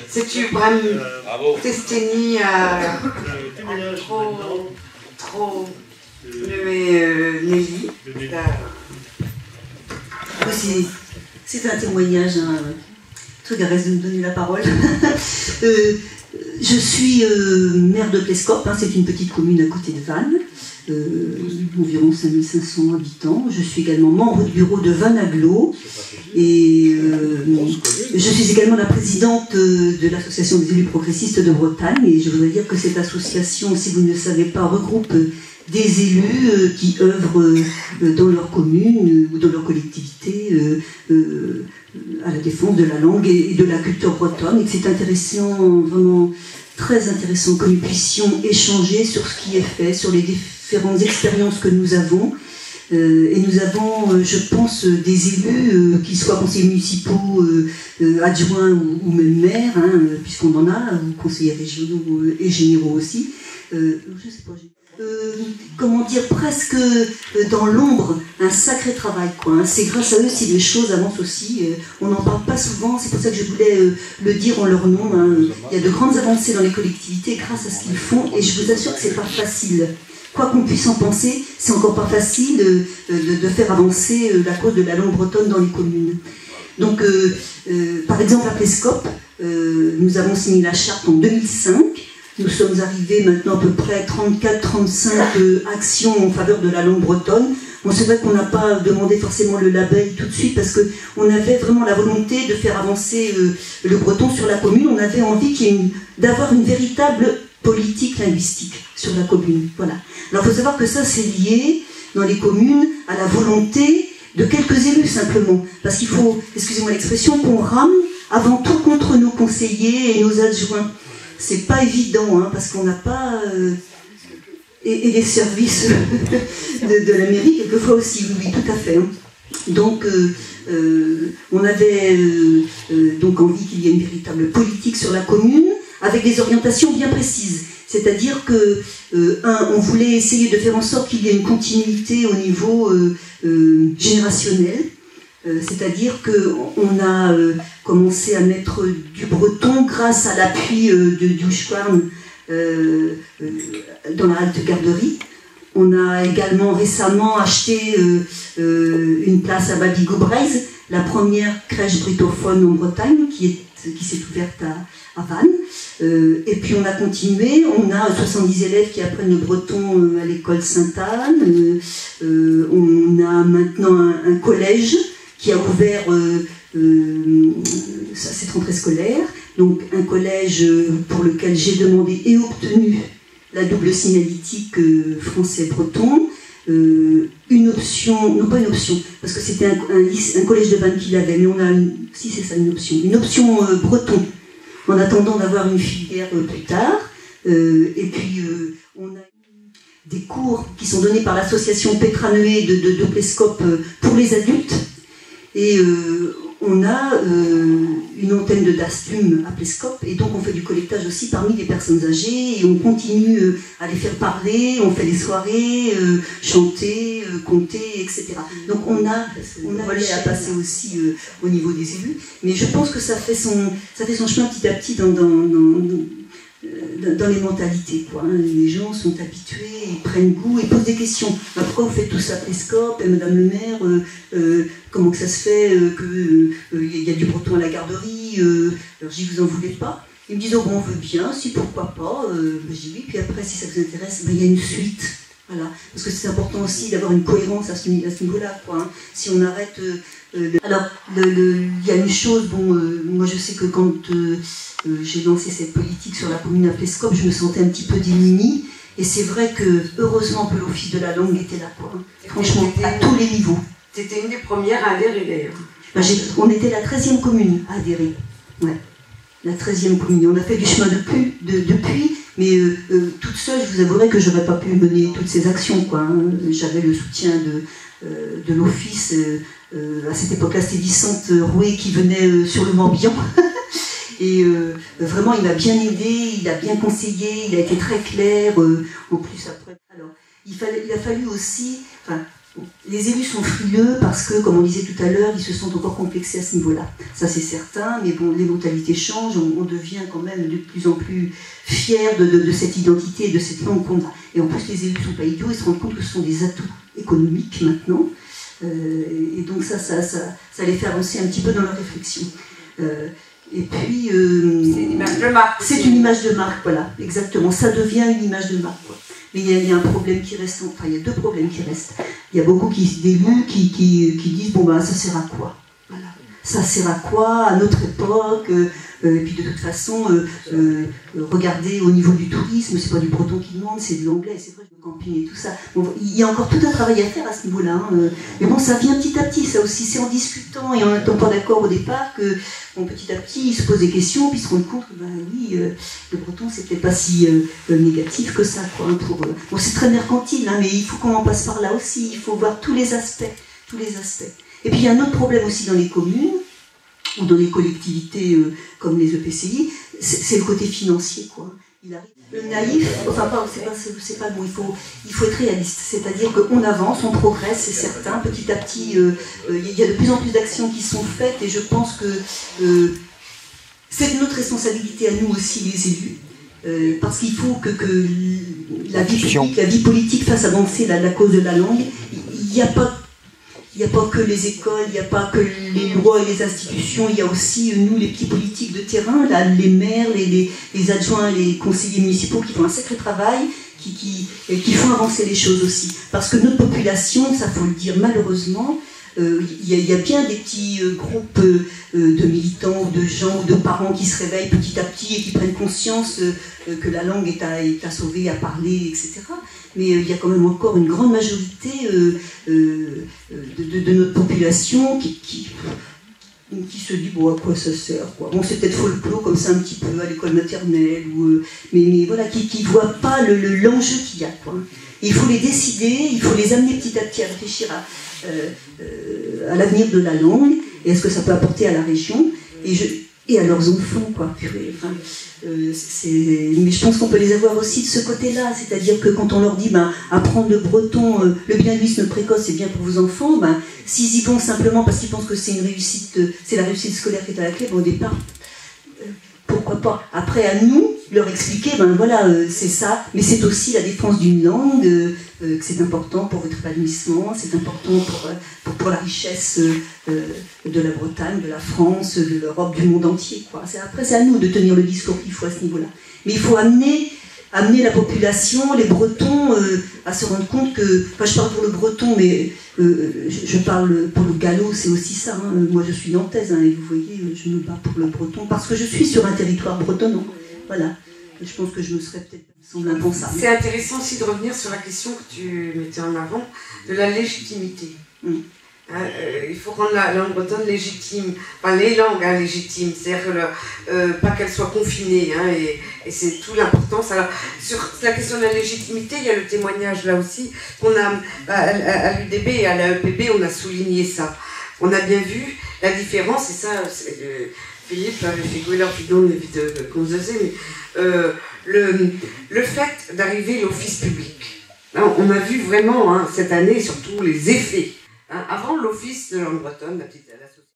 C'est-tu vraiment destiné à trop Nelly? C'est un témoignage, hein. Truc à reste de me donner la parole. Je suis maire de Plescop, hein, c'est une petite commune à côté de Vannes, environ 5500 habitants. Je suis également membre du bureau de Vannes Agglo et je suis également la présidente de l'association des élus progressistes de Bretagne, et je voudrais dire que cette association, si vous ne le savez pas, regroupe des élus qui œuvrent dans leur commune ou dans leur collectivité à la défense de la langue et de la culture bretonne, et que c'est intéressant, vraiment très intéressant que nous puissions échanger sur ce qui est fait, sur les différentes expériences que nous avons. Et nous avons, je pense, des élus, qu'ils soient conseillers municipaux, adjoints ou même maires, hein, puisqu'on en a, ou conseillers régionaux et généraux aussi. Je sais pas, comment dire, presque dans l'ombre, un sacré travail, quoi, hein. C'est grâce à eux si les choses avancent aussi. On n'en parle pas souvent, c'est pour ça que je voulais le dire en leur nom, hein. Il y a de grandes avancées dans les collectivités grâce à ce qu'ils font, et je vous assure que c'est pas facile. Quoi qu'on puisse en penser, c'est encore pas facile de faire avancer la cause de la langue bretonne dans les communes. Donc, par exemple, à Plescop, nous avons signé la charte en 2005. Nous sommes arrivés maintenant à peu près 34-35 actions en faveur de la langue bretonne. Bon, c'est vrai qu'on n'a pas demandé forcément le label tout de suite parce qu'on avait vraiment la volonté de faire avancer le breton sur la commune. On avait envie d'avoir une véritable politique linguistique sur la commune. Voilà. Alors il faut savoir que ça c'est lié dans les communes à la volonté de quelques élus simplement. Parce qu'il faut, excusez-moi l'expression, qu'on rame avant tout contre nos conseillers et nos adjoints. C'est pas évident, hein, parce qu'on n'a pas... et les services de la mairie, quelquefois aussi, oui, tout à fait. Hein. Donc, on avait donc envie qu'il y ait une véritable politique sur la commune, avec des orientations bien précises. C'est-à-dire que, on voulait essayer de faire en sorte qu'il y ait une continuité au niveau générationnel. C'est-à-dire qu'on a commencé à mettre du breton grâce à l'appui du Ushkwan dans la halte garderie. On a également récemment acheté une place à Babigoubrez, la première crèche britophone en Bretagne qui s'est ouverte à Vannes. Et puis on a continué, on a 70 élèves qui apprennent le breton à l'école Sainte-Anne. On a maintenant un collège qui a ouvert cette rentrée scolaire, donc un collège pour lequel j'ai demandé et obtenu la double signalétique français-breton, une option, non pas une option, parce que c'était un collège de Vannes qui l'avait, mais on a, si c'est ça une option breton, en attendant d'avoir une filière plus tard, et puis on a des cours qui sont donnés par l'association Petra Neué de Plescop pour les adultes. Et on a une antenne de DASTUM à Plescop, et donc on fait du collectage aussi parmi les personnes âgées, et on continue à les faire parler, on fait des soirées, chanter, compter, etc. Donc on a relais à passer aussi au niveau des élus, mais je pense que ça fait son chemin petit à petit dans les mentalités, quoi, hein. Les gens sont habitués, ils prennent goût et posent des questions. Bah, pourquoi vous faites tout ça à Plescop, et Madame le maire, comment que ça se fait qu'il y a du breton à la garderie, alors je dis vous en voulez pas. Ils me disent oh bon on veut bien, si pourquoi pas, je dis oui, puis après si ça vous intéresse, il y a une suite. Voilà. Parce que c'est important aussi d'avoir une cohérence à ce niveau-là, quoi, hein. Si on arrête... Alors, il y a une chose, bon, moi je sais que quand j'ai lancé cette politique sur la commune à Plescop, je me sentais un petit peu démunie, et c'est vrai que, heureusement que l'Office de la langue était là, quoi, hein. Franchement, à tous les niveaux. C'était une des premières à adhérer, d'ailleurs. On était la 13e commune à adhérer, ouais. La 13e commune. On a fait du chemin depuis, mais toute seule, je vous avouerai que je n'aurais pas pu mener toutes ces actions, quoi, hein. J'avais le soutien de l'Office. À cette époque-là, c'était Vicente Rouet qui venait sur le Morbihan. Et vraiment, il m'a bien aidé, il a bien conseillé, il a été très clair. En plus, après... Alors, il a fallu aussi... Enfin, Les élus sont frileux parce que, comme on disait tout à l'heure, ils se sentent encore complexés à ce niveau-là. Ça, c'est certain, mais bon, les mentalités changent, on devient quand même de plus en plus fiers de cette identité et de cette langue qu'on a. Et en plus, les élus ne sont pas idiots, ils se rendent compte que ce sont des atouts économiques maintenant. Et donc ça les fait avancer un petit peu dans leur réflexion. Et puis... c'est une image de marque. C'est une image de marque, voilà, exactement. Ça devient une image de marque, quoi. Mais il y a un problème qui reste, enfin il y a deux problèmes qui restent. Il y a beaucoup d'élus qui disent, bon ben ça sert à quoi? Voilà. Ça sert à quoi à notre époque? Et puis de toute façon, regardez au niveau du tourisme, c'est pas du breton qui demande, c'est de l'anglais, c'est vrai, le camping et tout ça. Bon, il y a encore tout un travail à faire à ce niveau-là. Hein. Mais bon, ça vient petit à petit, ça aussi. C'est en discutant et en n'étant pas d'accord au départ que, bon, petit à petit, ils se posent des questions, puis ils se rendent compte que, ben oui, le breton, c'est peut-être pas si négatif que ça, quoi. Hein, bon, c'est très mercantile, hein, mais il faut qu'on en passe par là aussi. Il faut voir tous les aspects, tous les aspects. Et puis il y a un autre problème aussi dans les communes, ou dans les collectivités comme les EPCI, c'est le côté financier, quoi. Le naïf, enfin c'est pas le mot, il faut être réaliste, c'est-à-dire qu'on avance, on progresse, c'est certain, petit à petit, il y a de plus en plus d'actions qui sont faites, et je pense que c'est notre responsabilité à nous aussi, les élus, parce qu'il faut que la vie politique fasse avancer la cause de la langue. Il n'y a pas que les écoles, il n'y a pas que les lois et les institutions, il y a aussi nous, les petits politiques de terrain, là, les maires, les adjoints, les conseillers municipaux qui font un sacré travail, qui font avancer les choses aussi. Parce que notre population, ça faut le dire malheureusement, il y a bien des petits groupes de militants ou de gens ou de parents qui se réveillent petit à petit et qui prennent conscience que la langue est à sauver, à parler, etc. Mais il y a quand même encore une grande majorité de notre population qui se dit bon, à quoi ça sert, quoi. Bon, c'est peut-être folklore comme ça un petit peu à l'école maternelle, mais voilà, qui ne voient pas l'enjeu qu'il y a, quoi. Et il faut les décider, il faut les amener petit à petit à réfléchir à l'avenir de la langue et à ce que ça peut apporter à la région et à leurs enfants, quoi. Enfin, mais je pense qu'on peut les avoir aussi de ce côté-là, c'est-à-dire que quand on leur dit apprendre le breton, le bilinguisme précoce c'est bien pour vos enfants, s'ils y vont simplement parce qu'ils pensent que c'est une réussite, c'est la réussite scolaire qui est à la clé, au départ, pourquoi pas. Après, à nous, leur expliquer, voilà, c'est ça, mais c'est aussi la défense d'une langue, que c'est important pour votre épanouissement, c'est important pour la richesse de la Bretagne, de la France, de l'Europe, du monde entier, quoi. Après, c'est à nous de tenir le discours qu'il faut à ce niveau-là. Mais il faut amener la population, les Bretons, à se rendre compte que... Enfin, je parle pour le breton, mais je parle pour le gallo, c'est aussi ça. Hein. Moi, je suis nantaise, hein, et vous voyez, je me bats pour le breton, parce que je suis sur un territoire bretonnant. Voilà. Et je pense que je me serais peut-être semblé impensable. C'est intéressant aussi de revenir sur la question que tu mettais en avant, de la légitimité. Il faut rendre la langue bretonne légitime, enfin les langues légitimes, c'est-à-dire pas qu'elles soient confinées, hein, et c'est tout l'importance. Alors sur la question de la légitimité, il y a le témoignage là aussi qu'on a à l'UDB et à l'AEPB, on a souligné ça. On a bien vu la différence, et ça Philippe, Figueler, Pidon, de Conzezé, mais le fait d'arriver l'office public. Là, on a vu vraiment cette année surtout les effets. Avant l'office de langue bretonne, la petite